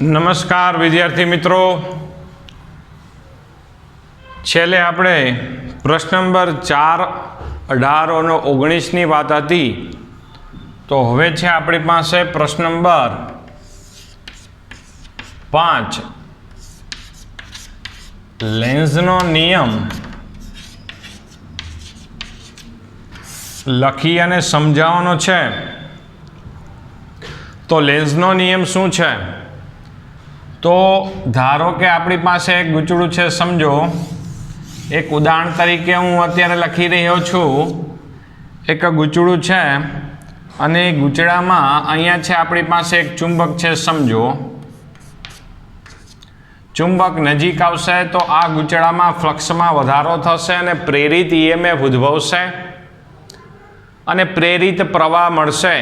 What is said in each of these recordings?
નમસ્કાર વિદ્યાર્થી મિત્રો, છેલ્લે આપણે પ્રશ્ન નંબર 4, 18 અને 19ની વાત હતી. તો હવે છે આપણી પાસે પ્રશ્ન નંબર 5, લેન્ઝનો નિયમ લખી અને સમજાવવાનો છે. તો લેન્ઝનો નિયમ શું છે? તો ધારો કે આપણી પાસે એક ગૂંચળું છે. સમજો, એક ઉદાહરણ તરીકે હું અત્યારે લખી રહ્યો છું. એક ગૂંચળું છે અને એ ગૂંચળામાં અહીંયા છે આપણી પાસે એક ચુંબક છે. સમજો, ચુંબક નજીક આવશે તો આ ગૂંચળામાં ફ્લક્સમાં વધારો થશે અને પ્રેરિત ઈએમએફ ઉદ્ભવશે અને પ્રેરિત પ્રવાહ મળશે.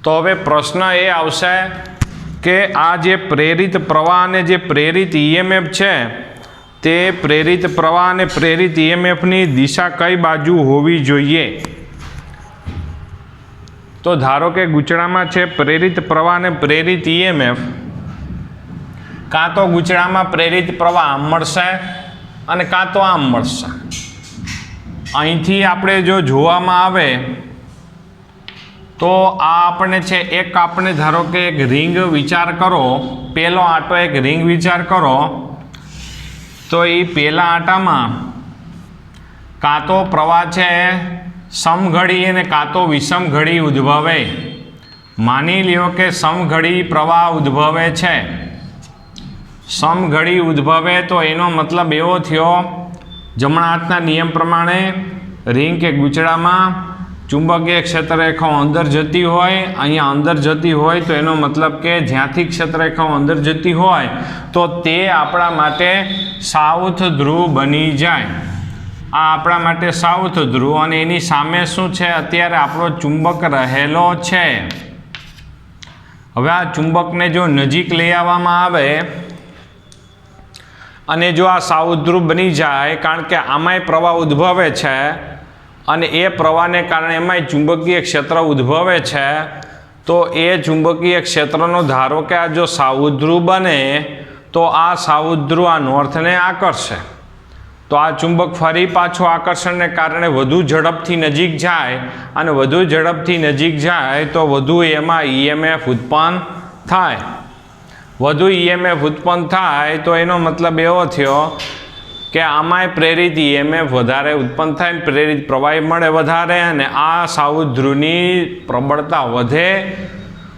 તો હવે પ્રશ્ન એ આવશે કે આ જે પ્રેરિત પ્રવાહ અને જે પ્રેરિત ઈએમએફ છે તે પ્રેરિત પ્રવાહ અને પ્રેરિત ઈએમએફની દિશા કઈ બાજુ હોવી જોઈએ? તો ધારો કે ગૂંચળામાં છે પ્રેરિત પ્રવાહ અને પ્રેરિત ઈએમએફ, કાં તો ગૂંચળામાં પ્રેરિત પ્રવાહ આમ મળશે અને કાં તો આમ મળશે. અહીંથી આપણે જો જોવામાં આવે તો આ આપણે છે એક આપણે ધારો કે એક રિંગ વિચાર કરો, પહેલો આંટો એક રિંગ વિચાર કરો. તો એ પહેલા આંટામાં કાં તો પ્રવાહ છે સમઘડી અને કાં તો વિષમઘડી ઉદ્ભવે. માની લ્યો કે સમઘડી પ્રવાહ ઉદ્ભવે છે. સમઘડી ઉદ્ભવે તો એનો મતલબ એવો થયો, જમણા હાથના નિયમ પ્રમાણે રિંગ કે ગૂંચળામાં ચુંબકીય ક્ષેત્રરેખાઓ અંદર જતી હોય, અહીંયા અંદર જતી હોય તો એનો મતલબ કે જ્યાંથી ક્ષેત્રરેખાઓ અંદર જતી હોય તો તે આપણા માટે સાઉથ ધ્રુવ બની જાય. આ આપણા માટે સાઉથ ધ્રુવ અને એની સામે શું છે? અત્યારે આપણો ચુંબક રહેલો છે. હવે આ ચુંબકને જો નજીક લઈ આવવામાં આવે અને જો આ સાઉથ ધ્રુવ બની જાય, કારણ કે આમાંય પ્રવાહ ઉદ્ભવે છે અને એ પ્રવાહને કારણે એમાંય ચુંબકીય ક્ષેત્ર ઉદ્ભવે છે, તો એ ચુંબકીય ક્ષેત્રનો ધારો કે આ જો સાઉથ ધ્રુવ બને તો આ સાઉથ ધ્રુવ આ નોર્થને આકર્ષે. તો આ ચુંબક ફરી પાછું આકર્ષણને કારણે વધુ ઝડપથી નજીક જાય અને વધુ ઝડપથી નજીક જાય તો વધુ એમાં ઈએમએફ ઉત્પન્ન થાય. વધુ ઈએમએફ ઉત્પન્ન થાય તો એનો મતલબ એવો થયો કે આમાંય પ્રેરિત ઈએમએફ વધારે ઉત્પન્ન થાય, પ્રેરિત પ્રવાહી મળે વધારે અને આ સાઉથ ધ્રુવની પ્રબળતા વધે.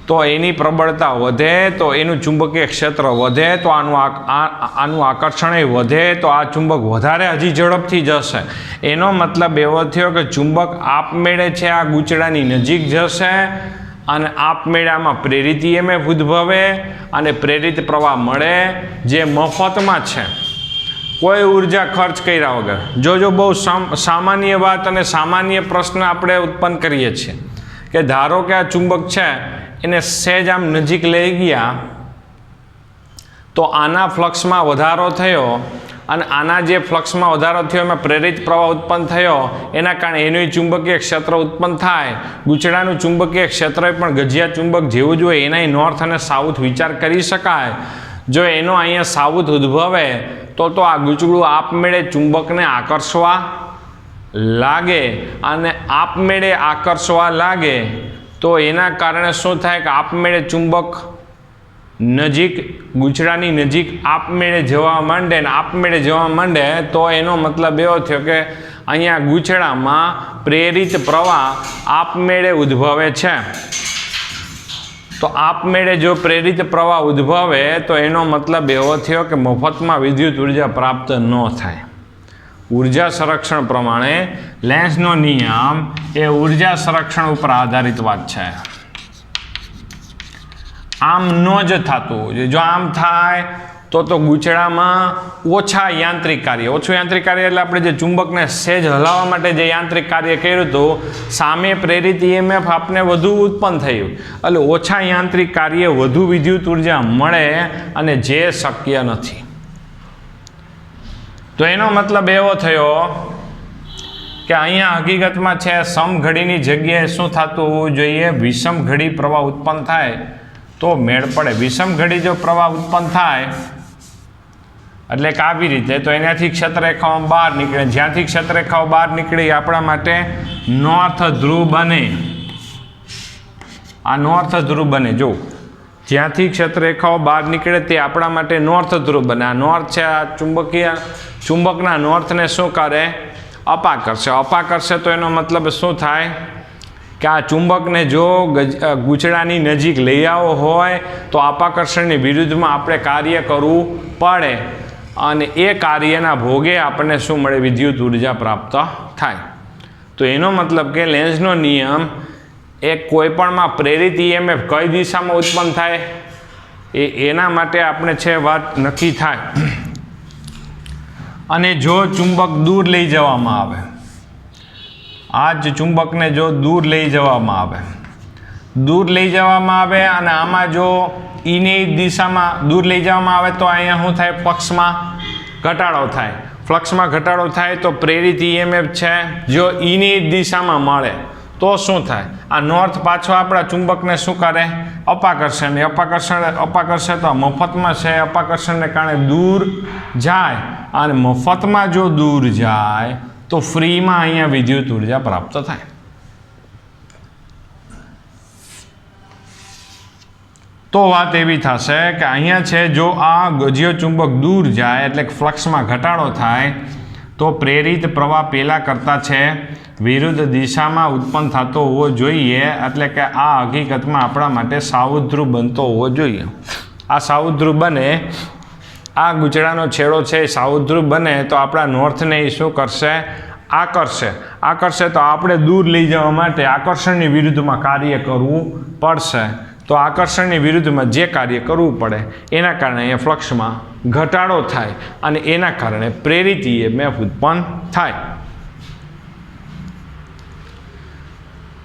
તો એની પ્રબળતા વધે તો એનું ચુંબકીય ક્ષેત્ર વધે તો આનું આકર્ષણ વધે તો આ ચુંબક વધારે હજી ઝડપથી જશે. એનો મતલબ એવો થયો કે ચુંબક આપમેળે છે આ ગૂંચળાની નજીક જશે અને આપમેળામાં પ્રેરિત ઈએમએફ ઉદ્ભવે અને પ્રેરિત પ્રવાહ મળે જે મફતમાં છે, કોઈ ઉર્જા ખર્ચ કર્યા વગર. જો બહુ સામાન્ય વાત અને સામાન્ય પ્રશ્ન આપણે ઉત્પન્ન કરીએ છીએ કે ધારો કે આ ચુંબક છે એને સહેજ આમ નજીક લઈ ગયા તો આના ફ્લક્સમાં વધારો થયો અને આના જે ફ્લક્સમાં વધારો થયો એમાં પ્રેરિત પ્રવાહ ઉત્પન્ન થયો, એના કારણે એનું ચુંબકીય ક્ષેત્ર ઉત્પન્ન થાય. ગૂંચળાનું ચુંબકીય ક્ષેત્ર પણ ગજિયા ચુંબક જેવું જ હોય, એનાય નોર્થ અને સાઉથ વિચાર કરી શકાય. જો એનો અહીંયા સાઉથ ઉદ્ભવે તો આ ગૂંચળું આપમેળે ચુંબકને આકર્ષવા લાગે અને આપમેળે આકર્ષવા લાગે તો એના કારણે શું થાય કે આપમેળે ચુંબક નજીક ગૂંચળાની નજીક આપમેળે જવા માંડે ને આપમેળે જવા માંડે તો એનો મતલબ એવો થયો કે અહીંયા ગૂંચળામાં પ્રેરિત પ્રવાહ આપમેળે ઉદ્ભવે છે. તો આપમેળે જો પ્રેરિત પ્રવાહ ઉદ્ભવે તો એનો મતલબ એવો થયો કે મફતમાં વિદ્યુત ઉર્જા પ્રાપ્ત ન થાય. ઉર્જા સંરક્ષણ પ્રમાણે લેન્ઝનો નિયમ એ ઉર્જા સંરક્ષણ ઉપર આધારિત વાત છે. આમ ન જ થતું. જો આમ થાય તો ગૂંચળામાં ઓછું યાંત્રિક કાર્ય એટલે આપણે જે ચુંબકને સહેજ હલાવવા માટે જે યાંત્રિક કાર્ય કર્યું હતું, સામે પ્રેરિત ઈએમએફ આપને વધુ ઉત્પન્ન થયું એટલે ઓછા યાંત્રિક કાર્ય વધુ વિદ્યુત ઉર્જા મળે અને જે શક્ય નથી. તો એનો મતલબ એવો થયો કે અહીંયા હકીકતમાં છે સમઘડીની જગ્યાએ શું થતું હોવું જોઈએ? વિષમઘડી પ્રવાહ ઉત્પન્ન થાય તો મેળ પડે. વિષમ ઘડી જો પ્રવાહ ઉત્પન્ન થાય એટલે કે આવી રીતે, તો એનાથી ક્ષેત્રરેખાઓ બહાર નીકળે. જ્યાંથી ક્ષેત્રરેખાઓ બહાર નીકળે એ આપણા માટે નોર્થ ધ્રુવ બને. આ નોર્થ ધ્રુવ બને. જો જ્યાંથી ક્ષેત્રરેખાઓ બહાર નીકળે તે આપણા માટે નોર્થ ધ્રુવ બને. આ નોર્થ છે, આ ચુંબકના નોર્થને શું કરે? અપાકર્ષે. અપાકર્ષે તો એનો મતલબ શું થાય કે આ ચુંબકને જો ગૂંચળાની નજીક લઈ આવવો હોય તો અપાકર્ષણની વિરુદ્ધમાં આપણે કાર્ય કરવું પડે, અને એ કાર્યના ભોગે આપણને શું મળે? વિદ્યુત ઉર્જા પ્રાપ્ત થાય. તો એનો મતલબ કે લેન્ઝનો નિયમ એ કોઈપણમાં પ્રેરિત EMF કઈ દિશામાં ઉત્પન્ન થાય એના માટે આપણે છે વાત નક્કી થાય. અને જો ચુંબક દૂર લઈ જવામાં આવે, આ જ ચુંબકને જો દૂર લઈ જવામાં આવે અને આમાં જો ઈની દિશામાં દૂર લઈ જવામાં આવે તો અહીંયા શું થાય? ફ્લક્સમાં ઘટાડો થાય. ફ્લક્સમાં ઘટાડો થાય તો પ્રેરિત EMF છે જો ઈની દિશામાં મળે તો શું થાય? આ નોર્થ પાછો આપણા ચુંબકને શું કરે? અપાકર્ષે. ને અપાકર્ષે તો મફતમાં છે, અપાકર્ષણને કારણે દૂર જાય, અને મફતમાં જો દૂર જાય તો ફ્રીમાં અહીંયા વિદ્યુત ઉર્જા પ્રાપ્ત થાય. તો વાત એવી થશે કે અહીંયા છે જો આ ગજ્ય ચુંબક દૂર જાય એટલે કે ફ્લક્સમાં ઘટાડો થાય તો પ્રેરિત પ્રવાહ પહેલાં કરતાં છે વિરુદ્ધ દિશામાં ઉત્પન્ન થતો હોવો જોઈએ. એટલે કે આ હકીકતમાં આપણા માટે સાઉથ ધ્રુવ બનતો હોવો જોઈએ. આ સાઉથ ધ્રુવ બને, આ ગૂંચળાનો છેડો છે એ સાઉથ ધ્રુવ બને તો આપણા નોર્થને એ શું કરશે? આકર્ષે. તો આપણે દૂર લઈ જવા માટે આકર્ષણની વિરુદ્ધમાં કાર્ય કરવું પડશે. તો આકર્ષણની વિરુદ્ધમાં જે કાર્ય કરવું પડે એના કારણે અહીંયા ફ્લક્સમાં ઘટાડો થાય, અને એના કારણે પ્રેરિત EMF ઉત્પન્ન થાય.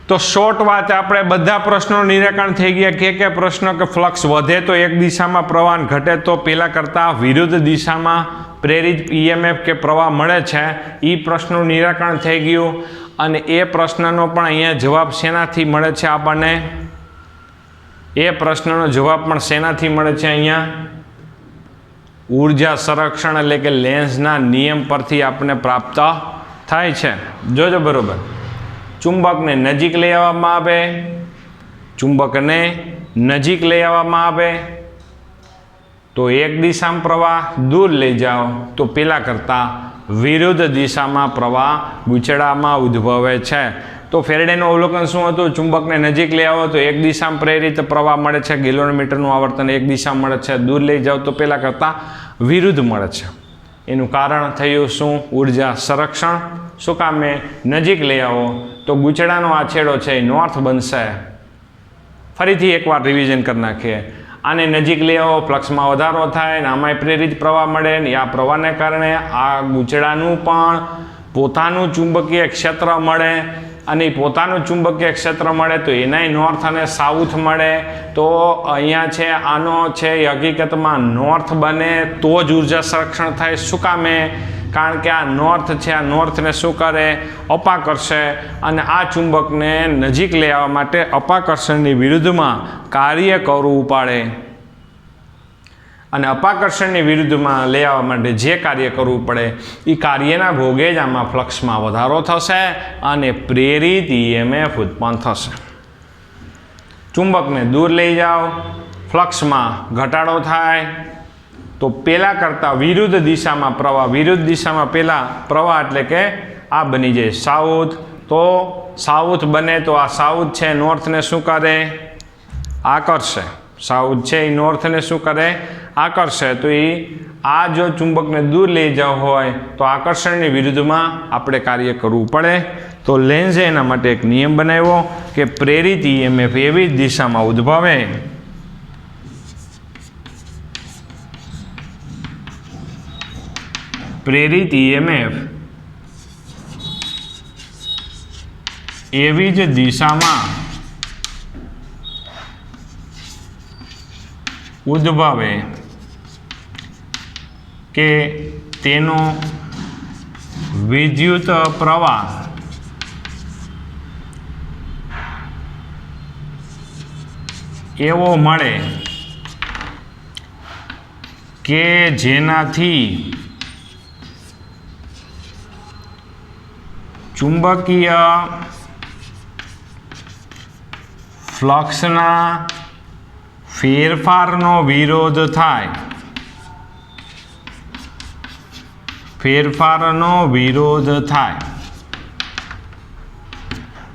તો શોર્ટ વાત, આપણે બધા પ્રશ્નોનું નિરાકરણ થઈ ગયા. કે પ્રશ્નો કે ફ્લક્સ વધે તો એક દિશામાં પ્રવાહ, ઘટે તો પેલા કરતાં વિરુદ્ધ દિશામાં પ્રેરિત EMF કે પ્રવાહ મળે છે, એ પ્રશ્નનું નિરાકરણ થઈ ગયું. અને એ પ્રશ્નનો પણ અહીંયા જવાબ શેનાથી મળે છે આપણને? એ પ્રશ્નનો જવાબ પણ શેનાથી મળે છે? અહીંયા ઉર્જા સંરક્ષણ એટલે કે લેન્ઝના નિયમ પરથી આપણને પ્રાપ્ત થાય છે. જોજો બરોબર. ચુંબકને નજીક લઈ આવવામાં આવે તો એક દિશામાં પ્રવાહ, દૂર લઈ જાઓ તો પેલા કરતાં વિરુદ્ધ દિશામાં પ્રવાહ ગૂંચળામાં ઉદ્ભવે છે. તો ફેરેડેનું અવલોકન શું હતું? ચુંબકને નજીક લઈ આવો તો એક દિશામાં પ્રેરિત પ્રવાહ મળે છે, કિલોમીટરનું આવર્તન એક દિશામાં મળે છે. દૂર લઈ જાઓ તો પહેલાં કરતાં વિરુદ્ધ મળે છે. એનું કારણ થયું શું? ઉર્જા સંરક્ષણ. શું કામે? નજીક લઈ આવો તો ગૂંચળાનો આ છેડો છે એ નોર્થ બનશે. ફરીથી એકવાર રિવિઝન કરી નાખીએ. આને નજીક લઈ આવો, ફ્લક્સમાં વધારો થાય, ને આમાંય પ્રેરિત પ્રવાહ મળે, ને આ પ્રવાહને કારણે આ ગૂંચળાનું પણ પોતાનું ચુંબકીય ક્ષેત્ર મળે, અને પોતાનું ચુંબકીય ક્ષેત્ર મળે તો એનાય નોર્થ અને સાઉથ મળે. તો અહીંયા છે આનો છે એ હકીકતમાં નોર્થ બને તો જ ઉર્જા સંરક્ષણ થાય. શું કામે? કારણ કે આ નોર્થ છે, આ નોર્થને શું કરે? અપાકર્ષે. અને આ ચુંબકને નજીક લઈ આવવા માટે અપાકર્ષણની વિરુદ્ધમાં કાર્ય કરવું પડે. અને અપાકર્ષણની વિરુદ્ધમાં લઈ આવવા માટે જે કાર્ય કરવું પડે એ કાર્યના ભોગે જ આમાં ફ્લક્સમાં વધારો થશે અને પ્રેરિત EMF ઉત્પન્ન થશે. ચુંબકને દૂર લઈ જાઓ, ફ્લક્સમાં ઘટાડો થાય તો પહેલાં કરતાં વિરુદ્ધ દિશામાં પહેલાં પ્રવાહ એટલે કે આ બની જાય સાઉથ. તો સાઉથ બને તો આ સાઉથ છે નોર્થને શું કરે? આકર્ષે. સાઉથ છે એ નોર્થને શું કરે? આકર્ષે. તો એ આ જો ચુંબકને દૂર લઈ જવું હોય તો આકર્ષણની વિરુદ્ધમાં આપણે કાર્ય કરવું પડે. તો લેન્ઝે એના માટે એક નિયમ બનાવ્યો કે પ્રેરિત EMF એવી જ દિશામાં ઉદ્ભવે પ્રેરિત EMF એવી જ દિશામાં ઉદ્ભવે કે તેનો વિદ્યુત પ્રવાહ એવો મળે કે જેનાથી ચુંબકીય ફ્લક્સના ફેરફારનો વિરોધ થાય,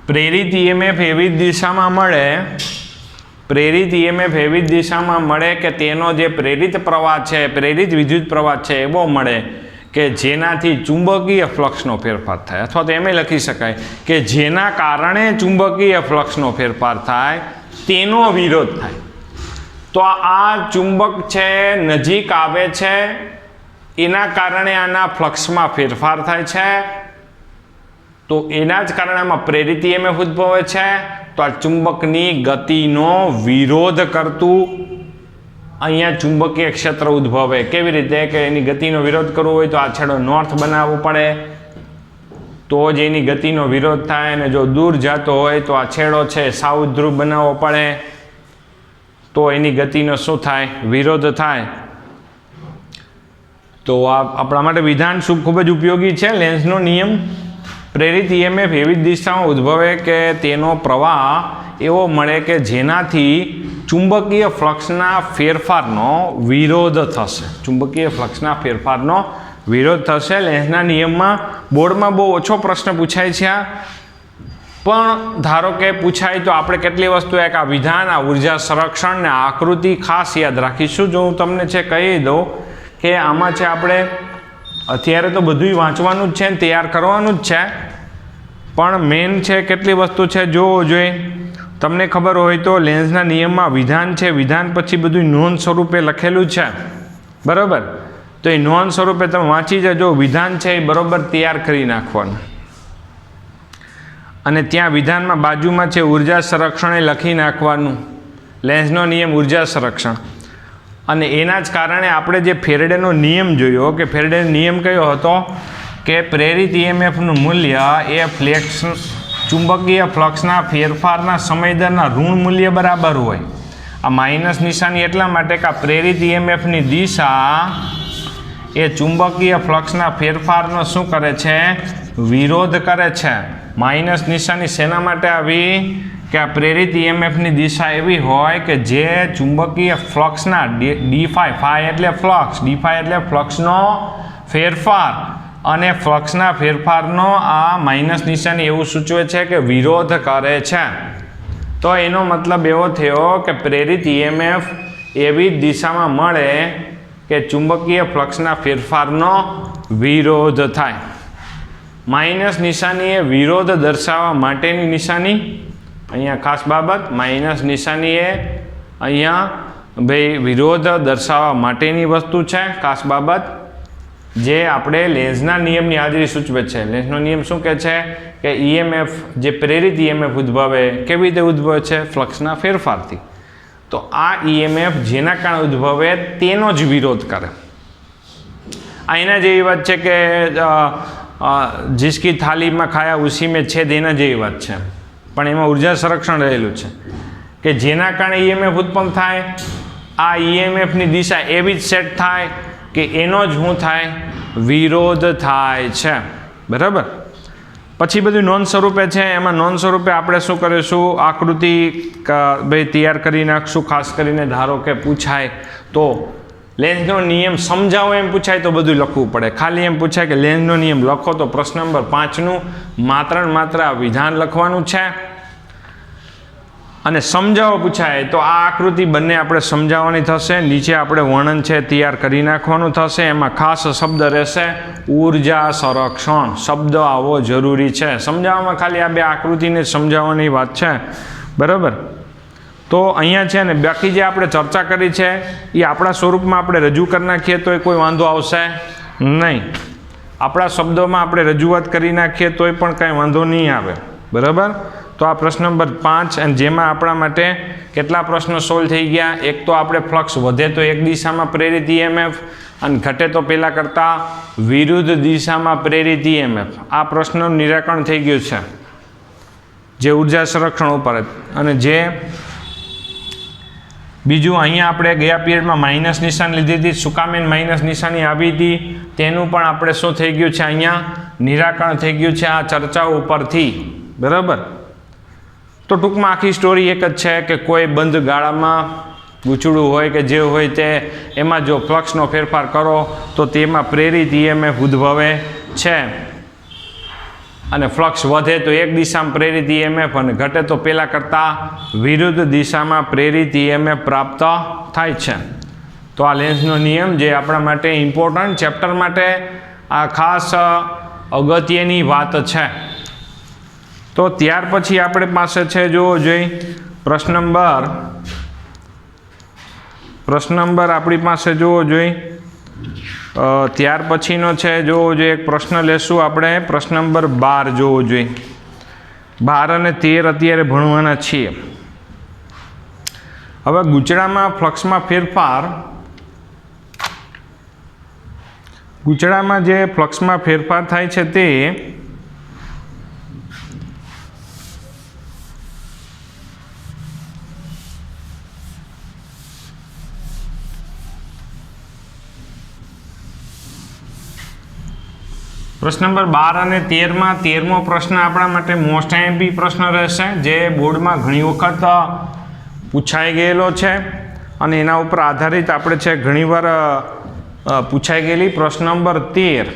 પ્રેરિત ઈએમએફ એવી જ દિશામાં મળે, કે તેનો જે પ્રેરિત પ્રવાહ છે, પ્રેરિત વિદ્યુત પ્રવાહ છે એવો મળે કે જેનાથી ચુંબકીય ફ્લક્સનો ફેરફાર થાય, અથવા તો એમ લખી શકાય કે જેના કારણે ચુંબકીય ફ્લક્સનો ફેરફાર થાય તેનો વિરોધ થાય. તો આ ચુંબક છે નજીક આવે છે, એના કારણે આના ફ્લક્સમાં ફેરફાર થાય છે, તો એના જ કારણે આમાં પ્રેરિત ઈએમએફ ઉદ્ભવે છે. તો આ ચુંબકની ગતિનો વિરોધ કરતું અહીંયા ચુંબકીય ક્ષેત્ર ઉદ્ભવે. કેવી રીતે? કે એની ગતિનો વિરોધ કરવો હોય તો આ છેડો નોર્થ બનાવવો પડે, તો જ એની ગતિનો વિરોધ થાય. અને જો દૂર જતો હોય તો આ છેડો છે સાઉથ ધ્રુવ બનાવવો પડે, તો એની ગતિનો શું થાય? વિરોધ થાય. તો આ આપણા માટે વિધાન શું ખૂબ જ ઉપયોગી છે. લેન્ઝનો નિયમ, પ્રેરિત ઈએમએફ એવી જ દિશામાં ઉદ્ભવે કે તેનો પ્રવાહ એવો મળે કે જેનાથી ચુંબકીય ફ્લક્સના ફેરફારનો વિરોધ થશે. લેન્ઝના નિયમમાં બોર્ડમાં બહુ ઓછો પ્રશ્ન પૂછાય છે, પણ ધારો કે પૂછાય તો આપણે કેટલી વસ્તુ એક આ વિધાન, આ ઉર્જા સંરક્ષણ ને આકૃતિ ખાસ યાદ રાખીશું. જો હું તમને છે કહી દઉં કે આમાં છે આપણે અત્યારે તો બધું વાંચવાનું જ છે ને તૈયાર કરવાનું જ છે, પણ મેન છે કેટલી વસ્તુ છે જોવો જોઈએ. તમને ખબર હોય તો લેન્ઝના નિયમમાં વિધાન છે, વિધાન પછી બધું નોંધ સ્વરૂપે લખેલું છે, બરાબર? તો એ નોંધ સ્વરૂપે તમે વાંચી જજો. વિધાન છે એ બરાબર તૈયાર કરી નાખવાનું, અને ત્યાં વિધાનમાં બાજુમાં છે ઉર્જા સંરક્ષણ એ લખી નાખવાનું. લેન્ઝનો નિયમ ઉર્જા સંરક્ષણ, અને એના જ કારણે આપણે જે ફેરેડેનો નિયમ જોયો, કે ફેરેડેનો નિયમ કયો હતો કે પ્રેરિત ઈએમએફનું મૂલ્ય એ ચુંબકીય ફ્લક્સના ફેરફારના સમય દરના ઋણ મૂલ્ય બરાબર હોય. આ માઇનસ નિશાની એટલા માટે કે આ પ્રેરિત ઈએમએફની દિશા એ ચુંબકીય ફ્લક્સના ફેરફારનો શું કરે છે? વિરોધ કરે છે. માઇનસ નિશાની શેના માટે આવી? કે આ પ્રેરિત ઈએમએફની દિશા એવી હોય કે જે ચુંબકીય ફ્લક્સના ડી એટલે ફ્લક્સનો ફેરફાર, અને ફ્લક્સના ફેરફારનો આ માઇનસ નિશાની એવું સૂચવે છે કે વિરોધ કરે છે. તો એનો મતલબ એવો થયો કે પ્રેરિત ઈએમએફ એવી જ દિશામાં મળે કે ચુંબકીય ફ્લક્સના ફેરફારનો વિરોધ થાય. માઇનસ નિશાની એ વિરોધ દર્શાવવા માટેની નિશાની, અહીંયા ખાસ બાબત, માઇનસ નિશાની એ અહીંયા ભાઈ વિરોધ દર્શાવવા માટેની વસ્તુ છે, ખાસ બાબત, જે આપણે લેન્ઝના નિયમની હાજરી સૂચવે છે. લેન્ઝનો નિયમ શું કહે છે કે ઈએમએફ જે પ્રેરિત ઈએમએફ ઉદ્ભવે, કેવી રીતે ઉદ્ભવે છે? ફ્લક્સના ફેરફારથી. તો આ ઈએમએફ જેના કારણે ઉદ્ભવે તેનો જ વિરોધ કરે. આ એના જેવી વાત છે કે जिसकी थाली में खाया उसी में छेद, एना जेवी वात छे, पण एमां ऊर्जा संरक्षण रहेलुं छे કે જેના કારણે ઈએમએફ ઉત્પન્ન થાય. આ ઈએમએફની દિશા એવી જ સેટ થાય કે એનો જ શું થાય? વિરોધ થાય છે, બરાબર? પછી બધું નોંધ સ્વરૂપે છે, એમાં નોંધ સ્વરૂપે આપણે શું કરીશું? આકૃતિ ભાઈ તૈયાર કરી નાખશું. ખાસ કરીને ધારો કે પૂછાય તો લેન્ઝનો નિયમ સમજાવો એમ પૂછાય તો બધું લખવું પડે. ખાલી એમ પૂછાય કે લેન્ઝનો નિયમ લખો તો પ્રશ્ન નંબર 5નું માત્ર ને માત્ર આ વિધાન લખવાનું છે. અને સમજાવો પૂછાય તો આ આકૃતિ બંને આપણે સમજાવવાની થશે. નીચે આપણે વર્ણન છે તૈયાર કરી નાખવાનું થશે. એમાં ખાસ શબ્દ રહેશે ઊર્જા સંરક્ષણ. શબ્દ આવવો જરૂરી છે. સમજાવવામાં ખાલી આ બે આકૃતિને સમજાવવાની વાત છે, બરાબર? તો અહીંયા છે ને બાકી જે આપણે ચર્ચા કરી છે એ આપણા સ્વરૂપમાં આપણે રજૂ કરી નાખીએ તો કોઈ વાંધો આવશે નહીં. આપણા શબ્દોમાં આપણે રજૂઆત કરી નાખીએ તોય પણ કાંઈ વાંધો નહીં આવે, બરાબર? તો આ પ્રશ્ન નંબર 5, અને જેમાં આપણા માટે કેટલા પ્રશ્નો સોલ્વ થઈ ગયા? એક તો આપણે ફ્લક્સ વધે તો એક દિશામાં પ્રેરિત ઈએમએફ, અને ઘટે તો પહેલાં કરતાં વિરુદ્ધ દિશામાં પ્રેરિત ઈએમએફ. આ પ્રશ્નનું નિરાકરણ થઈ ગયું છે જે ઉર્જા સંરક્ષણ ઉપર. અને જે બીજું અહીંયા આપણે ગયા પિરિયડમાં માઇનસ નિશાની લીધી હતી, શું કામ એને માઇનસ નિશાની આવી હતી તેનું પણ આપણે શું થઈ ગયું છે, અહીંયા નિરાકરણ થઈ ગયું છે આ ચર્ચાઓ ઉપરથી, બરાબર. તો ટૂંકમાં આખી સ્ટોરી એક જ છે કે કોઈ બંધ ગાળામાં ગૂંચળું હોય કે જે હોય તે એમાં જો ફ્લક્સનો ફેરફાર કરો તો તેમાં પ્રેરિત EMF ઉદ્ભવે છે અને ફ્લક્સ વધે તો એક દિશામાં પ્રેરિત EMF અને ઘટે તો પહેલાં કરતાં વિરુદ્ધ દિશામાં પ્રેરિત EMF પ્રાપ્ત થાય છે. તો આ લેન્ઝનો નિયમ જે આપણા માટે ઇમ્પોર્ટન્ટ ચેપ્ટર માટે આ ખાસ અગત્યની વાત છે. તો ત્યાર પછી આપણે પાસે છે જોવો જોઈએ પ્રશ્ન નંબર આપણી પાસે જોવો જોઈએ ત્યાર પછીનો છે જોવો જોઈએ એક પ્રશ્ન લેશું આપણે પ્રશ્ન નંબર 12 જોવો જોઈએ. 12 અને 13 અત્યારે ભણવાના છીએ. હવે ગૂંચળામાં ફ્લક્સમાં ફેરફાર, ગૂંચળામાં જે ફ્લક્સમાં ફેરફાર થાય છે તે પ્રશ્ન નંબર 12 અને 13માં 13મો પ્રશ્ન આપણા માટે મોસ્ટ આઈએમપી પ્રશ્ન રહેશે જે બોર્ડમાં ઘણી વખત પૂછાઈ ગયેલો છે અને એના ઉપર આધારિત આપણે છે ઘણીવાર પૂછાઈ ગયેલી. પ્રશ્ન નંબર 13,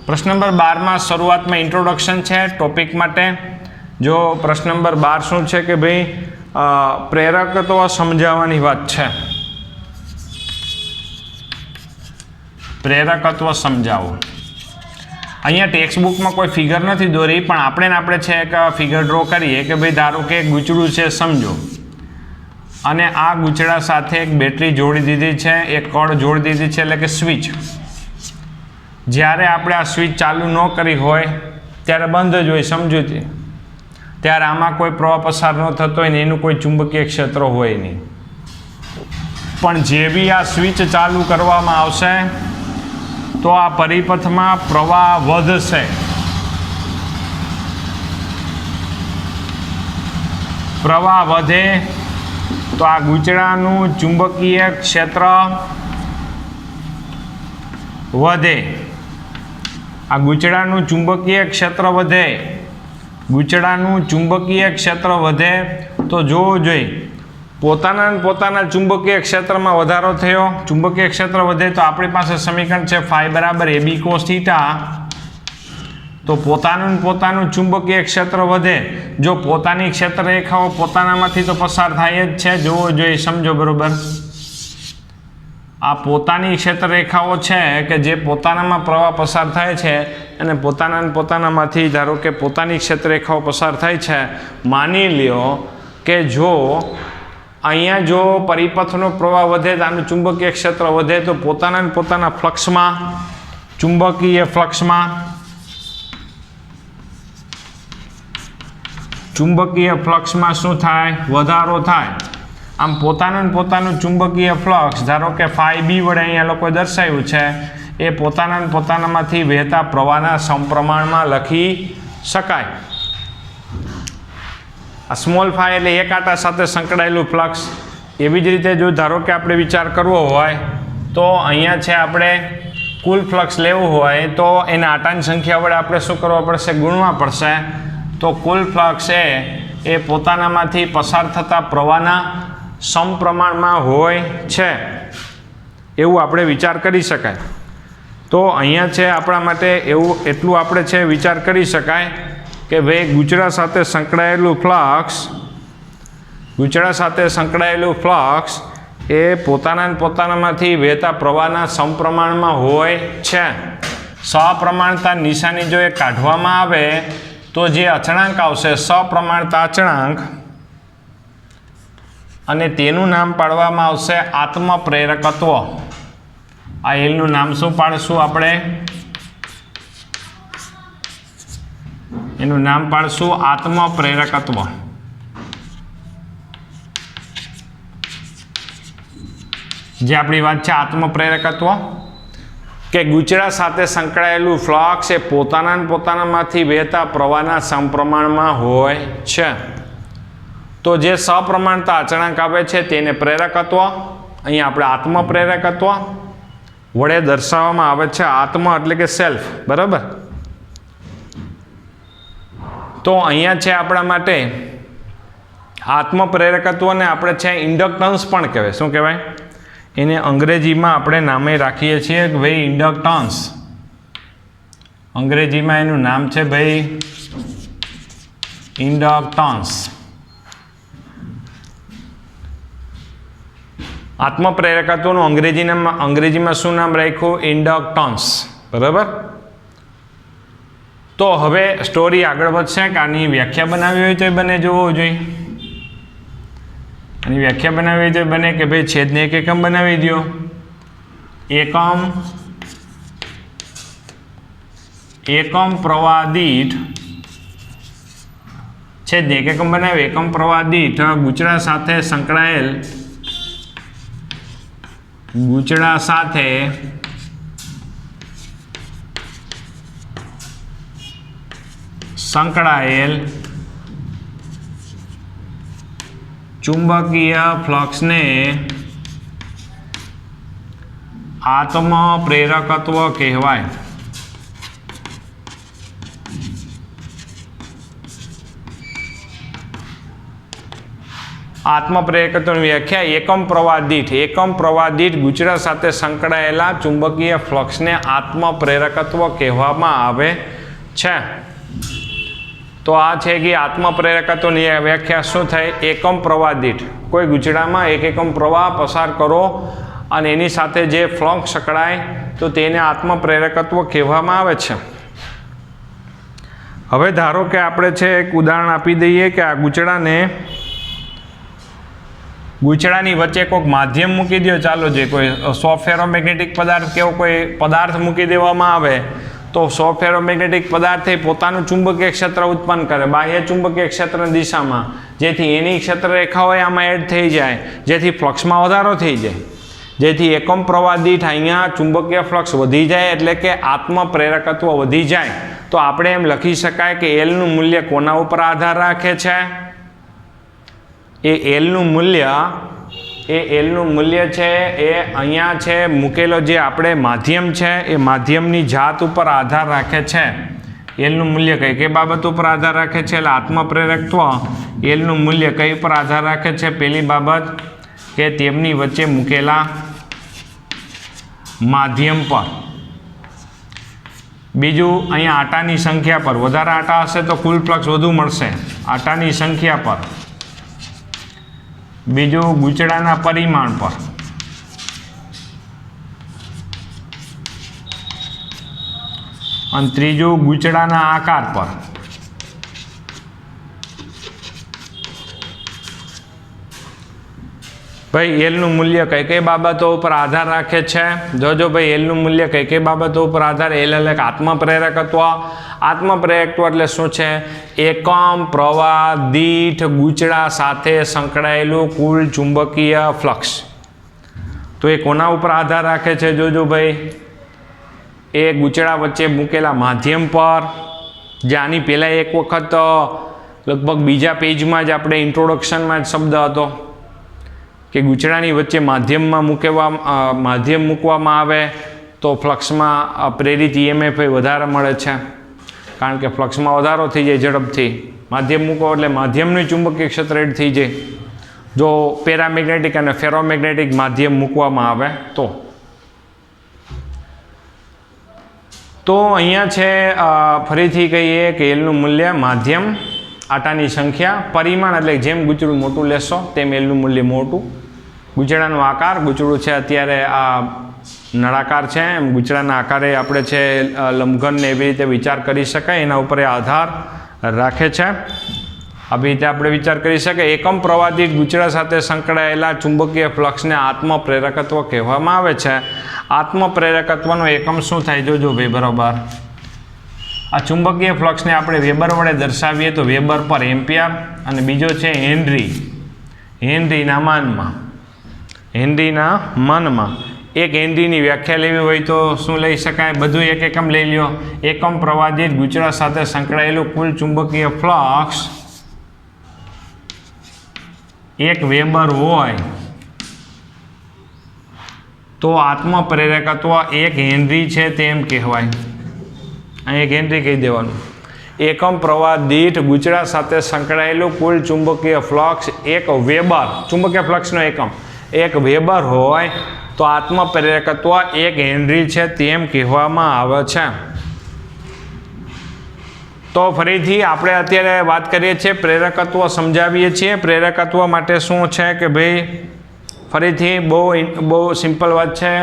પ્રશ્ન નંબર 12માં શરૂઆતમાં ઇન્ટ્રોડક્શન છે ટોપિક માટે. જો પ્રશ્ન નંબર 12 શું છે કે ભાઈ પ્રેરકત્વ સમજાવવાની વાત છે, પ્રેરકત્વ સમજાવો. અહીંયા ટેક્સ્ટબુકમાં કોઈ ફિગર નથી દોરી પણ આપણે છે એક ફિગર ડ્રો કરીએ કે ભાઈ ધારો કે ગૂંચળું છે સમજો અને આ ગૂંચળા સાથે એક બેટરી જોડી દીધી છે, એક કળ જોડી દીધી છે એટલે કે સ્વિચ. જ્યારે આપણે આ સ્વિચ ચાલુ ન કરી હોય ત્યારે બંધ જ હોય સમજો તે, ત્યારે આમાં કોઈ પ્રવાહ પસાર ન થતો હોય ને એનું કોઈ ચુંબકીય ક્ષેત્ર હોય નહીં. પણ જે બી આ સ્વિચ ચાલુ કરવામાં આવશે તો આ પરિપથમાં પ્રવાહ વધશે. પ્રવાહ વધે તો આ ગૂંચળાનું ચુંબકીય ક્ષેત્ર વધે. આ ગૂંચળાનું ચુંબકીય ક્ષેત્ર વધે, ગૂંચળાનું ચુંબકીય ક્ષેત્ર વધે તો જોવો જોઈએ પોતાના ચુંબકીય ક્ષેત્રમાં વધારો થયો, ચુંબકીય ક્ષેત્ર વધે તો આપણી પાસે સમીકરણ છે φ બરાબર AB cos θ. તો પોતાનું ચુંબકીય ક્ષેત્ર વધે, જો પોતાની ક્ષેત્ર રેખાઓ પોતાનામાંથી તો પસાર થાય જ છે, જોવો જોઈએ સમજો બરોબર. આ પોતાની ક્ષેત્ર રેખાઓ છે કે જે પોતાનામાં પ્રવાહ પસાર થાય છે અને પોતાનામાંથી ધારો કે પોતાની ક્ષેત્ર રેખાઓ પસાર થાય છે. માની લ્યો કે જો અહીંયા જો પરિપથનો પ્રવાહ વધે તો આનું ચુંબકીય ક્ષેત્ર વધે તો પોતાના ફ્લક્સમાં, ચુંબકીય ફ્લક્સમાં શું થાય, વધારો થાય. આમ પોતાનું ચુંબકીય ફ્લક્સ ધારો કે φB વડે અહીંયા લોકો દર્શાવ્યું છે એ પોતાનામાંથી વહેતા પ્રવાહના સમપ્રમાણમાં લખી શકાય. આ સ્મોલ φ એટલે એક આંટા સાથે સંકળાયેલું ફ્લક્સ. એવી જ રીતે જો ધારો કે આપણે વિચાર કરવો હોય તો અહીંયા છે આપણે કુલ ફ્લક્સ લેવું હોય તો એના આંટાની સંખ્યા વડે આપણે શું કરવા પડશે, ગુણવા પડશે. તો કુલ ફ્લક્સ એ પોતાનામાંથી પસાર થતા પ્રવાહના સમપ્રમાણમાં હોય છે એવું આપણે વિચાર કરી શકાય. તો અહીંયા છે આપણા માટે એટલું આપણે છે વિચાર કરી શકાય કે ભાઈ ગૂંચળા સાથે સંકળાયેલું ફ્લક્સ એ પોતાનામાંથી વહેતા પ્રવાહના સમપ્રમાણમાં હોય છે. સપ્રમાણતા નિશાની જો એ કાઢવામાં આવે તો જે અચળાંક આવશે સપ્રમાણતા અચળાંક અને તેનું નામ પાડવામાં આવશે આત્મપ્રેરકત્વ. આ એલનું નામ શું પાડશું આપણે, એનું નામ પાડશું આત્મપ્રેરકત્વ. જે આપણી વાત છે આત્મપ્રેરકત્વ કે ગૂંચળા સાથે સંકળાયેલું ફ્લક્સ એ પોતાનામાંથી વહેતા પ્રવાહના સમપ્રમાણમાં હોય છે. તો જે સપ્રમાણતા અચળાંક આવે છે તેને પ્રેરકત્વ, અહીંયા આપણે આત્મપ્રેરકત્વ વડે દર્શાવવામાં આવે છે. આત્મ એટલે કે સેલ્ફ, બરાબર. તો અહીંયા છે આપણા માટે આત્મપ્રેરકત્વને આપણે છે ઇન્ડક્ટન્સ પણ કહેવાય. શું કહેવાય? એને અંગ્રેજીમાં આપણે નામે રાખીએ છીએ કે ભાઈ ઇન્ડક્ટન્સ. અંગ્રેજીમાં એનું નામ છે ભાઈ ઇન્ડક્ટન્સ. આત્મપ્રેરકત્વનું અંગ્રેજીમાં શું નામ રાખ્યું? ઇન્ડક્ટન્સ, બરાબર. તો હવે સ્ટોરી આગળ વધશે કે આની વ્યાખ્યા બનાવી હોય તો એ બને જોવું જોઈએ. આની વ્યાખ્યા બનાવી હોય તો બને કે ભાઈ છેદને એક એકમ બનાવી દો. એકમ પ્રવાહ દીઠ છેદને એક એકમ બનાવી. એકમ પ્રવાહ દીઠ ગૂંચળા સાથે સંકળાયેલ ચુંબકીય ફ્લક્સને આત્મપ્રેરકત્વ કહેવાય. આત્મપ્રેરકત્વની વ્યાખ્યા એકમ પ્રવાહ દીઠ ગૂંચળા સાથે સંકળાયેલા ચુંબકીય ફ્લક્સને આત્મપ્રેરકત્વ કહેવામાં આવે છે. તો આ છે કે આત્મપ્રેરકત્વની વ્યાખ્યા શું થાય? એકમ પ્રવાહ દીઠ કોઈ ગૂંચળામાં એક એકમ પ્રવાહ પસાર કરો અને એની સાથે જે ફ્લક્સ સંકળાય તો તેને આત્મપ્રેરકત્વ કહેવામાં આવે છે. હવે ધારો કે આપણે છે એક ઉદાહરણ આપી દઈએ કે આ ગૂંચળાની વચ્ચે કોઈક માધ્યમ મૂકી દો. ચાલો જે કોઈ ફેરોમેગ્નેટિક પદાર્થ કેવો કોઈ પદાર્થ મૂકી દેવામાં આવે તો ફેરોમેગ્નેટિક પદાર્થે પોતાનું ચુંબકીય ક્ષેત્ર ઉત્પન્ન કરે બાહ્ય ચુંબકીય ક્ષેત્રની દિશામાં, જેથી એની ક્ષેત્ર રેખાઓ આમાં એડ થઈ જાય, જેથી ફ્લક્સમાં વધારો થઈ જાય, જેથી એકમ પ્રવાહ દીઠ અહીંયા ચુંબકીય ફ્લક્સ વધી જાય, એટલે કે આત્મપ્રેરકત્વ વધી જાય. તો આપણે એમ લખી શકાય કે એલનું મૂલ્ય કોના ઉપર આધાર રાખે છે? એલનું મૂલ્ય છે એ અહીંયા છે મૂકેલો જે આપણે માધ્યમ છે એ માધ્યમની જાત ઉપર આધાર રાખે છે. એલનું મૂલ્ય કઈ બાબત ઉપર આધાર રાખે છે? એટલે આત્મપ્રેરકત્વ એલનું મૂલ્ય કઈ ઉપર આધાર રાખે છે? પહેલી બાબત કે તેમની વચ્ચે મૂકેલા માધ્યમ પર. બીજું અહીંયા આટાની સંખ્યા પર. વધારે આટા હશે તો કુલ ફ્લક્સ વધુ મળશે, આટાની સંખ્યા પર. બીજું ગૂંચળાના પરિમાણ પર. અને ત્રીજું ગૂંચળાના આકાર પર. ભાઈ એલનું મૂલ્ય કઈ બાબતો ઉપર આધાર રાખે છે? જોજો ભાઈ એલનું મૂલ્ય કઈ બાબતો ઉપર આધાર. એલ એટલે આત્મપ્રેરકત્વ. આત્મપ્રેરકત્વ એટલે શું છે? એકમ પ્રવાહ દીઠ ગૂંચળા સાથે સંકળાયેલું કુલ ચુંબકીય ફ્લક્સ. તો એ કોના ઉપર આધાર રાખે છે? જોજો ભાઈ એ ગૂંચળા વચ્ચે મૂકેલા માધ્યમ પર. જે આની પહેલાં એક વખત લગભગ બીજા પેજમાં જ આપણે ઇન્ટ્રોડક્શનમાં જ શબ્દ હતો કે ગૂંચળાની વચ્ચે માધ્યમ મૂકવામાં આવે તો ફ્લક્સમાં પ્રેરિત EMF વધારે મળે છે, કારણ કે ફ્લક્સમાં વધારો થઈ જાય ઝડપથી. માધ્યમ મૂકો એટલે માધ્યમનું ચુંબકીય ક્ષેત્ર એડ થઈ જાય જો પેરામેગ્નેટિક અને ફેરોમેગ્નેટિક માધ્યમ મૂકવામાં આવે તો અહીંયા છે ફરીથી કહીએ કે એલનું મૂલ્ય માધ્યમ, આટાની સંખ્યા, પરિમાણ એટલે જેમ ગૂંચળું મોટું લેશો તેમ એલનું મૂલ્ય મોટું. ગૂંચળાનો આકાર, ગૂંચળું છે અત્યારે આ નળાકાર છે, એમ ગૂંચળાના આકારે આપણે છે લંબઘનને એવી રીતે વિચાર કરી શકાય, એના ઉપર આધાર રાખે છે. આવી રીતે આપણે વિચાર કરી શકીએ. એકમ પ્રવાહ દીઠ ગૂંચળા સાથે સંકળાયેલા ચુંબકીય ફ્લક્સને આત્મપ્રેરકત્વ કહેવામાં આવે છે. આત્મપ્રેરકત્વનો એકમ શું થાય? જોજો ભાઈ બરાબર. આ ચુંબકીય ફ્લક્સને આપણે વેબર વડે દર્શાવીએ તો વેબર પર એમ્પિયર, અને બીજો છે હેનરીના માનમાં. એક હેનરીની વ્યાખ્યા લેવી હોય તો શું લઈ શકાય? બધું એક એકમ લઈ લ્યો. એકમ પ્રવાહ દીઠ ગૂંચળા સાથે સંકળાયેલું કુલ ચુંબકીય ફ્લક્સ 1 વેબર હોય તો આત્મપ્રેરકત્વ 1 હેનરી છે તેમ કહેવાય. અહીં 1 હેનરી કહી દેવાનું. એકમ પ્રવાહ દીઠ ગૂંચળા સાથે સંકળાયેલું કુલ ચુંબકીય ફ્લક્સ 1 વેબર, ચુંબકીય ફ્લક્સનો એકમ 1 વેબર હોય તો આત્મપ્રેરકત્વ 1 હેનરી છે તેમ કહેવામાં આવે છે. તો ફરીથી આપણે અત્યારે વાત કરીએ છીએ, પ્રેરકત્વ સમજાવીએ છીએ. પ્રેરકત્વ માટે શું છે કે ભાઈ ફરીથી બહુ સિમ્પલ વાત છે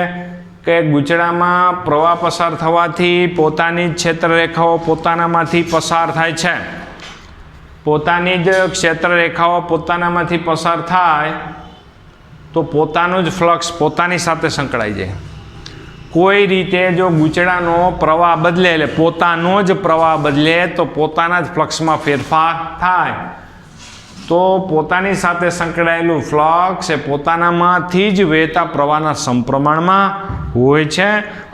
કે ગૂંચળામાં પ્રવાહ પસાર થવાથી પોતાની જ ક્ષેત્રરેખાઓ પોતાનામાંથી પસાર થાય છે. પોતાની જ ક્ષેત્રરેખાઓ પોતાનામાંથી પસાર થાય તો પોતાનું જ ફ્લક્સ પોતાની સાથે સંકળાઈ જાય. કોઈ રીતે જો ગૂંચળાનો પ્રવાહ બદલે, એટલે પોતાનો જ પ્રવાહ બદલે તો પોતાના જ ફ્લક્સમાં ફેરફાર થાય. તો પોતાની સાથે સંકળાયેલું ફ્લક્સ એ પોતાનામાંથી જ વહેતા પ્રવાહના સમપ્રમાણમાં હોય છે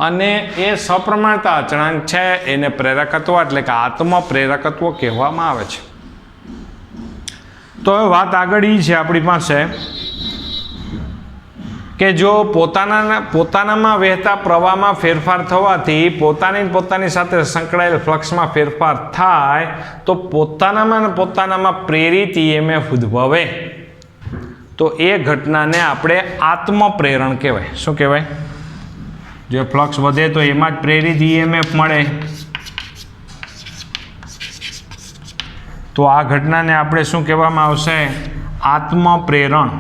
અને એ સપ્રમાણતા અચળાંક છે એને પ્રેરકત્વ એટલે કે આત્મપ્રેરકત્વ કહેવામાં આવે છે. તો હવે વાત આગળ એ છે આપણી પાસે કે જો પોતાનામાં વહેતા પ્રવાહમાં ફેરફાર થવાથી પોતાની સાથે સંકળાયેલ ફ્લક્સમાં ફેરફાર થાય તો પોતાનામાં પ્રેરિત EMF ઉદ્ભવે. તો એ ઘટનાને આપણે આત્મપ્રેરણ કહેવાય. શું કહેવાય? જો ફ્લક્સ વધે તો એમાં જ પ્રેરિત EMF મળે. તો આ ઘટનાને આપણે શું કહેવામાં આવશે? આત્મપ્રેરણ.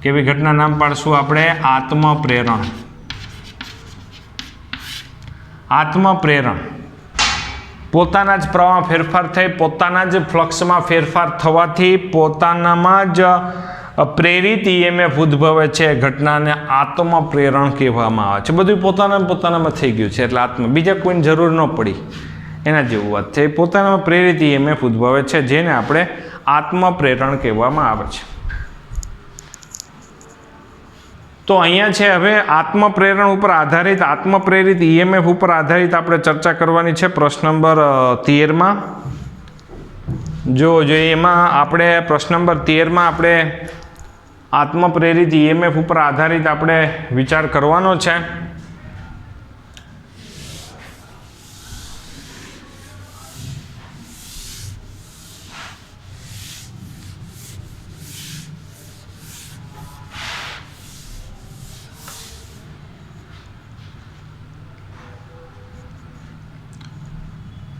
કેવી ઘટના નામ પાડશું આપણે? આત્મપ્રેરણ. આત્મપ્રેરણ પોતાના જ પ્રવાહ ફેરફાર થઈ પોતાના જ ફ્લક્સમાં ફેરફાર થવાથી પોતાનામાં જ પ્રેરિત EMF ઉદ્ભવે છે. ઘટનાને આત્મપ્રેરણ કહેવામાં આવે છે. બધું પોતાનામાં થઈ ગયું છે એટલે બીજા કોઈની જરૂર ન પડી એના જેવું વાત છે. પોતાનામાં પ્રેરિત EMF ઉદ્ભવે છે જેને આપણે આત્મપ્રેરણ કહેવામાં આવે છે. તો અહીંયા છે હવે આત્મપ્રેરણ ઉપર આધારિત, આત્મપ્રેરિત EMF ઉપર આધારિત આપણે ચર્ચા કરવાની છે પ્રશ્ન નંબર 13માં. જો એમાં આપણે પ્રશ્ન નંબર 13માં આપણે આત્મપ્રેરિત EMF ઉપર આધારિત આપણે વિચાર કરવાનો છે.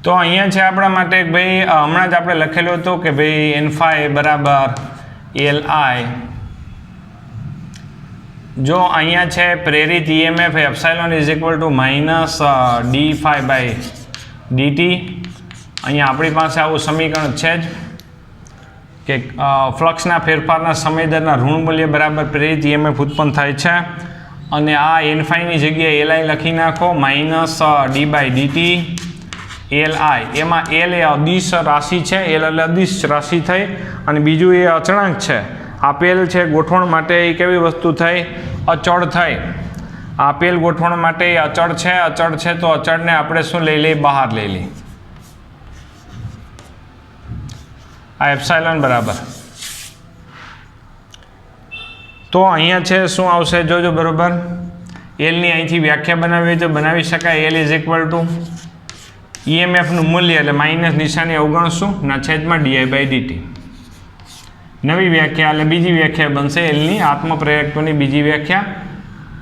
તો અહીંયા છે આપણા માટે ભાઈ હમણાં જ આપણે લખેલું હતું કે ભાઈ N બરાબર Li. જો અહીંયા છે પ્રેરિત EMF epsilon is equal to minus d∅/dt. અહીંયા આપણી પાસે આવું સમીકરણ છે જ કે ફ્લક્સના ફેરફારના સમય દરના ઋણ મૂલ્ય બરાબર પ્રેરિત EMF ઉત્પન્ન થાય છે. અને આ N∅ની જગ્યાએ Li લખી નાખો માઇનસ d/dt. Li એમાં L એ અદિશ રાશિ છે. L એટલે અદિશ રાશિ થઈ અને બીજું એ અચળાંક છે. આપેલ છે ગોઠવણ માટે એ કેવી વસ્તુ થઈ? અચળ થઈ. આપેલ ગોઠવણ માટે એ અચળ છે. અચળ છે તો અચળને આપણે શું લઈ લઈએ? બહાર લઈ લઈએ. આ એપ્સાઇલોન બરાબર. તો અહીંયા છે શું આવશે? જોજો બરોબર. Lની અહીંથી વ્યાખ્યા બનાવી હોય તો બનાવી શકાય. L ઇઝ ઇક્વલ ટુ EMFનું મૂલ્ય એટલે માઇનસ નિશાની અવગણશું ના છેદમાં di/dt. નવી વ્યાખ્યા એટલે બીજી વ્યાખ્યા બનશે Lની આત્મપ્રેરકત્વની બીજી વ્યાખ્યા.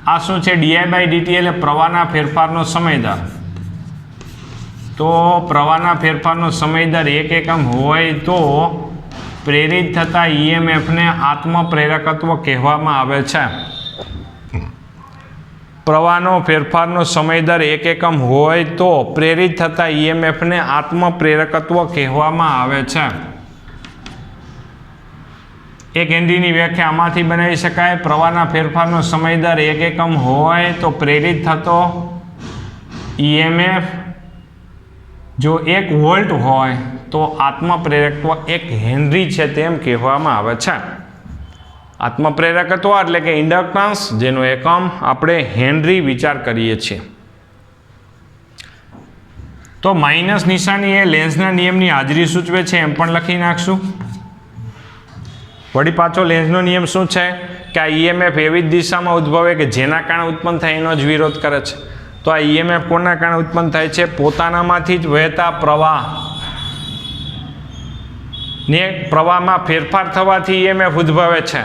આ શું છે? di/dt એટલે પ્રવાહના ફેરફારનો સમય દર. તો પ્રવાહના ફેરફારનો સમય દર 1 એકમ હોય તો પ્રેરિત થતા EMFને આત્મપ્રેરકત્વ કહેવામાં આવે છે. પ્રવાહનો ફેરફારનો સમય દર 1 એકમ હોય તો પ્રેરિત થતા EMFને આત્મપ્રેરકત્વ કહેવામાં આવે છે. 1 હેનરીની વ્યાખ્યા આમાંથી બનાવી શકાય. પ્રવાહના ફેરફારનો સમય દર 1 એકમ હોય તો પ્રેરિત થતો EMF જો 1 વોલ્ટ હોય તો આત્મપ્રેરકત્વ 1 હેનરી છે તેમ કહેવામાં આવે છે. આત્મપ્રેરકત્વ એટલે કે ઇન્ડક્ટન્સ જેનો એકમ આપણે હેનરી વિચાર કરીએ છીએ. તો માઇનસ નિશાની એ લેન્ઝના નિયમની હાજરી સૂચવે છે એમ પણ લખી નાખશું. વળી પાછો લેન્ઝનો નિયમ શું છે કે આ ઈએમએફ એવી જ દિશામાં ઉદ્ભવે કે જેના કારણે ઉત્પન્ન થાય એનો જ વિરોધ કરે છે. તો આ ઈએમએફ કોના કારણે ઉત્પન્ન થાય છે? પોતાનામાંથી જ વહેતા પ્રવાહ ને પ્રવાહમાં ફેરફાર થવાથી ઈએમએફ ઉદ્ભવે છે.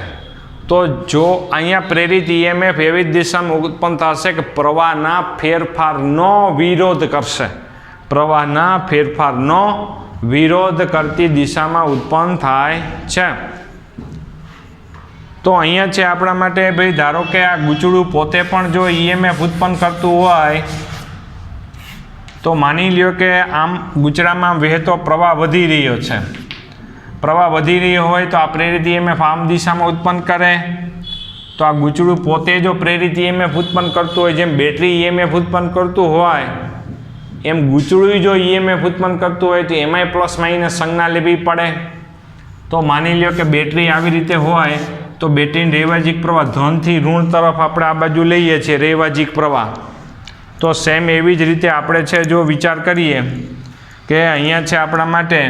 તો જો અહીંયા પ્રેરિત ઈએમએફ એવી જ દિશામાં ઉત્પન્ન થશે કે પ્રવાહના ફેરફારનો વિરોધ કરશે. પ્રવાહના ફેરફારનો વિરોધ કરતી દિશામાં ઉત્પન્ન થાય છે. તો અહીંયા છે આપણા માટે ભાઈ, ધારો કે આ ગૂંચળું પોતે પણ જો ઈએમએફ ઉત્પન્ન કરતું હોય તો માની લ્યો કે આમ ગૂંચળામાં વહેતો પ્રવાહ વધી રહ્યો છે. પ્રવાહ વધી રહ્યો હોય તો આ પ્રેરિત ઈએમએફ આમ દિશામાં ઉત્પન્ન કરે. તો આ ગૂંચળું પોતે જો પ્રેરિત ઈએમએફ ઉત્પન્ન કરતું હોય, જેમ બેટરી ઈએમએફ ઉત્પન્ન કરતું હોય એમ ગૂંચળું જો ઈએમએફ ઉત્પન્ન કરતું હોય તો એમાંય પ્લસ માઇનસ સંજ્ઞા લેવી પડે. તો માની લ્યો કે બેટરી આવી રીતે હોય તો બેટરીનો રૈવાજિક પ્રવાહ ધનથી ઋણ તરફ આપણે આ બાજુ લઈએ છીએ, રૈવાજિક પ્રવાહ. તો સેમ એવી જ રીતે આપણે છે જો વિચાર કરીએ કે અહીંયા છે આપણા માટે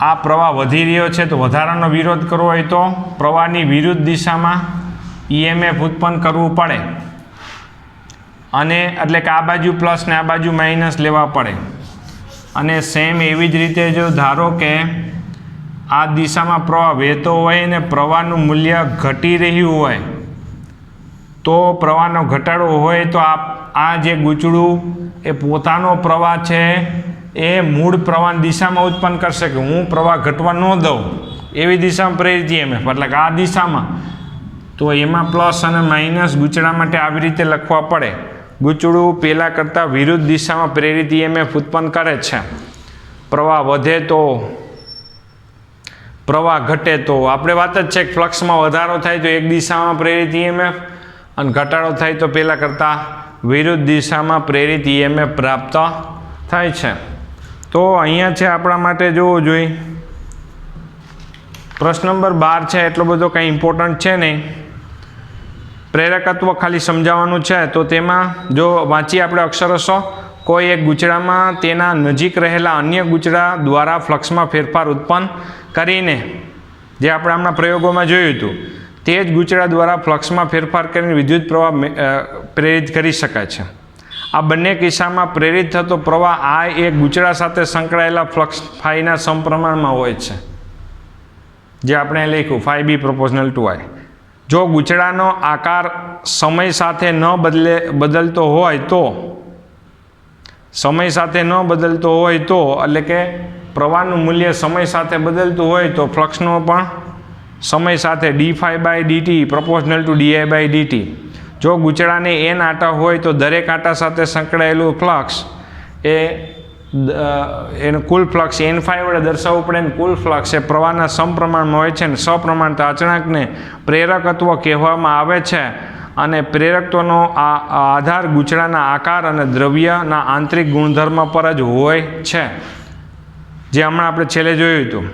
આ પ્રવાહ વધી રહ્યો છે તો વધારાનો વિરોધ કરવો હોય તો પ્રવાહની વિરુદ્ધ દિશામાં ઈએમએફ ઉત્પન્ન કરવું પડે. અને એટલે કે આ બાજુ પ્લસ ને આ બાજુ માઇનસ લેવા પડે. અને સેમ એવી જ રીતે જો ધારો કે આ દિશામાં પ્રવાહ વહેતો હોય ને પ્રવાહનું મૂલ્ય ઘટી રહ્યું હોય તો પ્રવાહનો ઘટાડો હોય તો આ જે ગૂંચળું એ પોતાનો પ્રવાહ છે એ મૂળ પ્રવાહની દિશામાં ઉત્પન્ન કરશે કે હું પ્રવાહ ઘટવા ન દઉં એવી દિશામાં પ્રેરિત ઈએમએફ, એટલે કે આ દિશામાં. તો એમાં પ્લસ અને માઇનસ ગૂંચળા માટે આવી રીતે લખવા પડે. ગૂંચળું પહેલાં કરતાં વિરુદ્ધ દિશામાં પ્રેરિત ઈએમએફ ઉત્પન્ન કરે છે. પ્રવાહ વધે તો, પ્રવાહ ઘટે તો. આપણે વાત જ છે કે ફ્લક્સમાં વધારો થાય તો એક દિશામાં પ્રેરિત ઈએમએફ અને ઘટાડો થાય તો પહેલાં કરતાં વિરુદ્ધ દિશામાં પ્રેરિત ઈએમએફ પ્રાપ્ત થાય છે. તો અહીંયા છે આપણા માટે જોવું જોઈએ. પ્રશ્ન નંબર 12 છે, એટલો બધો કંઈ ઇમ્પોર્ટન્ટ છે નહીં, પ્રેરકત્વ ખાલી સમજાવવાનું છે. તો તેમાં જો વાંચીએ આપણે અક્ષરશો, કોઈ એક ગૂંચળામાં તેના નજીક રહેલા અન્ય ગૂંચળા દ્વારા ફ્લક્સમાં ફેરફાર ઉત્પન્ન કરીને, જે આપણે હમણાં પ્રયોગોમાં જોયું હતું, તે જ ગૂંચળા દ્વારા ફ્લક્સમાં ફેરફાર કરીને વિદ્યુત પ્રવાહ પ્રેરિત કરી શકાય છે. આ બંને કિસ્સામાં પ્રેરિત થતો પ્રવાહ આ એક ગૂંચળા સાથે સંકળાયેલા ફ્લક્સ ફાઈના સમપ્રમાણમાં હોય છે, જે આપણે લખ્યું ફાઈ બી પ્રોપોર્શનલ ટુ આઈ. જો ગૂંચળાનો આકાર સમય સાથે ન બદલતો હોય તો, સમય સાથે ન બદલતો હોય તો, એટલે કે પ્રવાહનું મૂલ્ય સમય સાથે બદલતું હોય તો ફ્લક્સનો પણ સમય સાથે d phi by dt proportional to di by dt. જો ગૂંચળાને એન આંટા હોય તો દરેક આંટા સાથે સંકળાયેલું ફ્લક્સ એનું કુલ ફ્લક્સ એન ફાઈ વડે દર્શાવવું પડે ને કુલ ફ્લક્સ એ પ્રવાહના સમપ્રમાણમાં હોય છે ને સપ્રમાણતા અચળાંકને પ્રેરકત્વ કહેવામાં આવે છે. અને પ્રેરકત્વનો આ આધાર ગૂંચળાના આકાર અને દ્રવ્યના આંતરિક ગુણધર્મ પર જ હોય છે, જે હમણાં આપણે છેલ્લે જોયું હતું.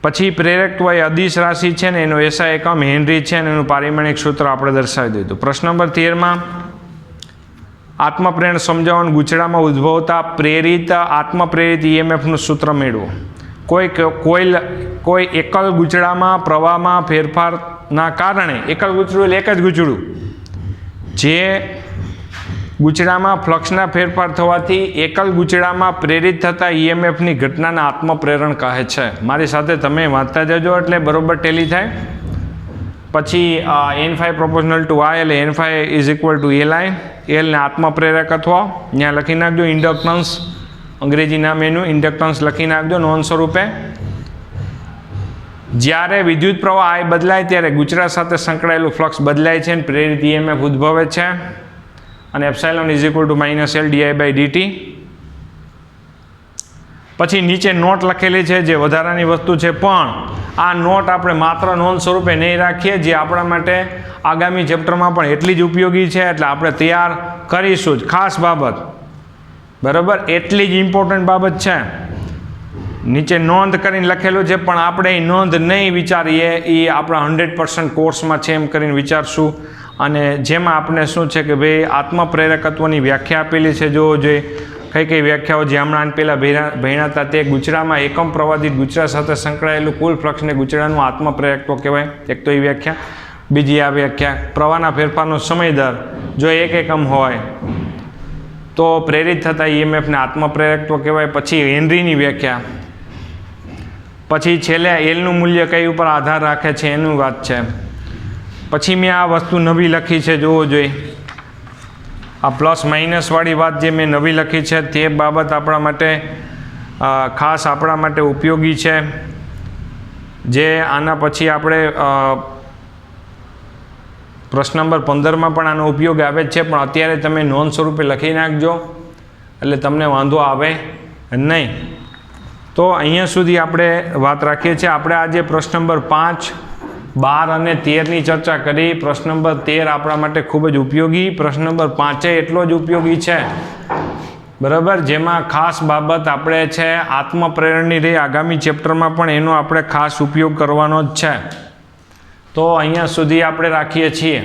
પછી પ્રેરકત્વ એ અદિશ રાશિ છે ને એનો એસઆઈ એકમ હેનરી છે ને એનું પારિમાણિક સૂત્ર આપણે દર્શાવી દીધું. પ્રશ્ન નંબર 13માં આત્મપ્રેરણ સમજાવવાનું, ગૂંચળામાં ઉદ્ભવતા પ્રેરિત આત્મપ્રેરિત ઈએમએફનું સૂત્ર મેળવો. કોઈ એકલ ગૂંચળામાં પ્રવાહમાં ફેરફારના કારણે, એકલ ગૂંચળું એટલે એક જ ગૂંચળું, જે ગૂંચળામાં ફ્લક્સના ફેરફાર થવાથી એકલ ગૂંચળામાં પ્રેરિત થતા ઈએમએફની ઘટનાને આત્મપ્રેરણ કહે છે. મારી સાથે તમે વાંચતા જજો એટલે બરોબર ટેલી થાય. પછી N phi proportional to I એટલે N phi is equal to L I. એલને આત્મપ્રેરકત્વ ત્યાં લખી નાખજો, ઇન્ડક્ટન્સ અંગ્રેજી નામ એનું ઇન્ડક્ટન્સ લખી નાખજો નોંધ સ્વરૂપે. જ્યારે વિદ્યુત પ્રવાહ આઈ બદલાય ત્યારે ગૂંચળા સાથે સંકળાયેલું ફ્લક્સ બદલાય છે અને પ્રેરિત ઈએમએફ ઉદ્ભવે છે. અને epsilon is equal to minus L di by dt. પછી નીચે નોટ લખેલી છે જે વધારાની વસ્તુ છે, પણ આ નોટ આપણે માત્ર નોંધ સ્વરૂપે નહીં રાખીએ, જે આપણા માટે આગામી ચેપ્ટરમાં પણ એટલી જ ઉપયોગી છે, એટલે આપણે તૈયાર કરીશું જ. ખાસ બાબત, બરાબર, એટલી જ ઇમ્પોર્ટન્ટ બાબત છે. નીચે નોંધ કરીને લખેલું છે, પણ આપણે એ નોંધ નહીં વિચારીએ, એ આપણા 100% કોર્સમાં છે એમ કરીને વિચારશું. અને જેમાં આપણે શું છે કે ભાઈ આત્મપ્રેરકત્વની વ્યાખ્યા આપેલી છે, જોવો જોઈએ. કઈ કઈ વ્યાખ્યાઓ જે હમણાં પહેલાં ભણ્યા હતા તે ગુચરામાં એકમ પ્રવાદિત ગુચરા સાથે સંકળાયેલું કુલ ફ્લક્સને ગુચરાનું આત્મપ્રેરકત્વ કહેવાય, એક તો એ વ્યાખ્યા. બીજી આ વ્યાખ્યા, પ્રવાહના ફેરફારનો સમય દર જો 1 એકમ હોય તો પ્રેરિત થતા EMFને આત્મપ્રેરકત્વ કહેવાય. પછી હેનરીની વ્યાખ્યા. પછી છેલ્લે એલનું મૂલ્ય કઈ ઉપર આધાર રાખે છે એનું વાત છે. પછી મેં આ વસ્તુ નવી લખી છે, જોવો જોઈએ. આ પ્લસ માઇનસવાળી વાત જે મેં નવી લખી છે તે બાબત આપણા માટે ખાસ આપણા માટે ઉપયોગી છે, જે આના પછી આપણે પ્રશ્ન નંબર 15માં પણ આનો ઉપયોગ આવે જ છે, પણ અત્યારે તમે નોંધ સ્વરૂપે લખી નાખજો એટલે તમને વાંધો આવે નહીં. તો અહીંયા સુધી આપણે વાત રાખીએ છીએ. આપણે આજે પ્રશ્ન નંબર 5, 12 અને 13ની ચર્ચા કરી. પ્રશ્ન નંબર 13 આપણા માટે ખૂબ જ ઉપયોગી, પ્રશ્ન નંબર 5 એટલો જ ઉપયોગી છે, બરાબર, જેમાં ખાસ બાબત આપણે છે આત્મપ્રેરણની રહી. આગામી ચેપ્ટરમાં પણ એનો આપણે ખાસ ઉપયોગ કરવાનો જ છે. તો અહીંયા સુધી આપણે રાખીએ છીએ.